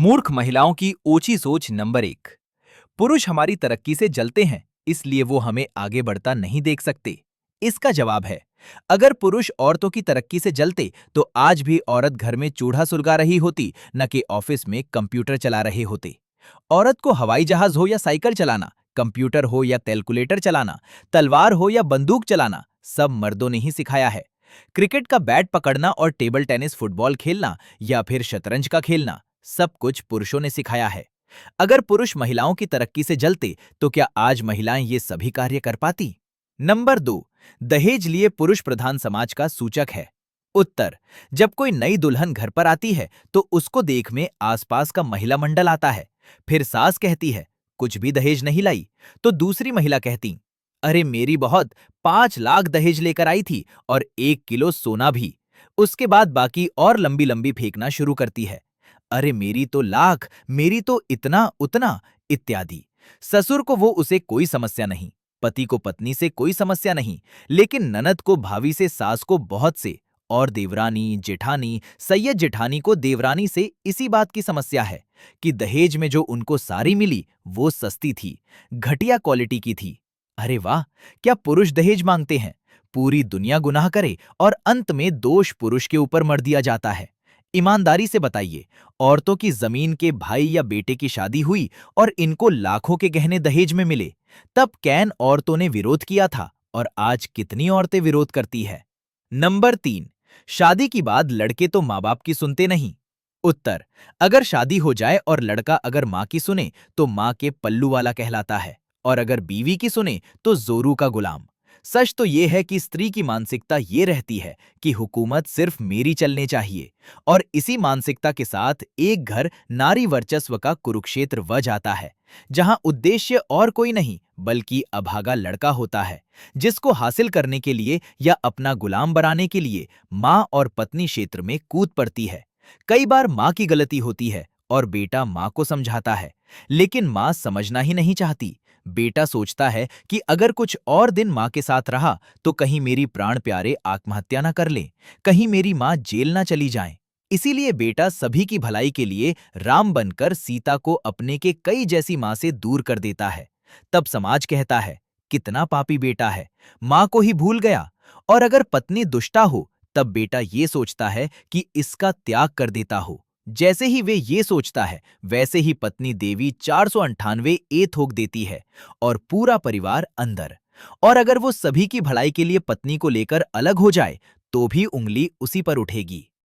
मूर्ख महिलाओं की ओछी सोच नंबर 1। पुरुष हमारी तरक्की से जलते हैं, इसलिए वो हमें आगे बढ़ता नहीं देख सकते। इसका जवाब है, अगर पुरुष औरतों की तरक्की से जलते तो आज भी औरत घर में चूल्हा सुलगा रही होती, न कि ऑफिस में कंप्यूटर चला रहे होते। औरत को हवाई जहाज हो या साइकिल चलाना, कंप्यूटर हो या कैलकुलेटर चलाना, तलवार हो या बंदूक चलाना, सब मर्दों ने ही सिखाया है। क्रिकेट का बैट पकड़ना और टेबल टेनिस, फुटबॉल खेलना या फिर शतरंज का खेलना, सब कुछ पुरुषों ने सिखाया है। अगर पुरुष महिलाओं की तरक्की से जलते तो क्या आज महिलाएं ये सभी कार्य कर पाती? नंबर 2। दहेज लिए पुरुष प्रधान समाज का सूचक है। उत्तर: जब कोई नई दुल्हन घर पर आती है तो उसको देख में आसपास का महिला मंडल आता है। फिर सास कहती है, कुछ भी दहेज नहीं लाई, तो दूसरी महिला कहती, अरे मेरी बहुत 5 लाख दहेज लेकर आई थी और 1 किलो सोना भी। उसके बाद बाकी और लंबी लंबी फेंकना शुरू करती है, अरे मेरी तो लाख, मेरी तो इतना उतना, इत्यादि। ससुर को वो उसे कोई समस्या नहीं, पति को पत्नी से कोई समस्या नहीं, लेकिन ननद को भाभी से सास को बहुत से, और देवरानी जेठानी सैयद जेठानी को देवरानी से इसी बात की समस्या है कि दहेज में जो उनको साड़ी मिली वो सस्ती थी, घटिया क्वालिटी की थी। अरे वाह, क्या पुरुष दहेज मांगते हैं? पूरी दुनिया गुनाह करे और अंत में दोष पुरुष के ऊपर मर दिया जाता है। ईमानदारी से बताइए, औरतों की जमीन के भाई या बेटे की शादी हुई और इनको लाखों के गहने दहेज में मिले, तब कैन औरतों ने विरोध किया था और आज कितनी औरतें विरोध करती है? नंबर 3। शादी की बाद लड़के तो माँ बाप की सुनते नहीं। उत्तर: अगर शादी हो जाए और लड़का अगर माँ की सुने तो माँ के पल्लू वाला कहलाता है, और अगर बीवी की सुने तो जोरू का गुलाम। सच तो ये है कि स्त्री की मानसिकता ये रहती है कि हुकूमत सिर्फ मेरी चलने चाहिए, और इसी मानसिकता के साथ एक घर नारी वर्चस्व का कुरुक्षेत्र व जाता है, जहां उद्देश्य और कोई नहीं बल्कि अभागा लड़का होता है, जिसको हासिल करने के लिए या अपना गुलाम बनाने के लिए माँ और पत्नी क्षेत्र में कूद पड़ती है। कई बार माँ की गलती होती है और बेटा माँ को समझाता है, लेकिन माँ समझना ही नहीं चाहती। बेटा सोचता है कि अगर कुछ और दिन माँ के साथ रहा तो कहीं मेरी प्राण प्यारे आत्महत्या न कर लें, कहीं मेरी माँ जेल न चली जाए। इसीलिए बेटा सभी की भलाई के लिए राम बनकर सीता को अपने के कई जैसी माँ से दूर कर देता है। तब समाज कहता है, कितना पापी बेटा है, माँ को ही भूल गया। और अगर पत्नी दुष्टा हो तब बेटा ये सोचता है कि इसका त्याग कर देता हो। जैसे ही वे ये सोचता है, वैसे ही पत्नी देवी 498 ए ठोक देती है और पूरा परिवार अंदर। और अगर वो सभी की भलाई के लिए पत्नी को लेकर अलग हो जाए तो भी उंगली उसी पर उठेगी।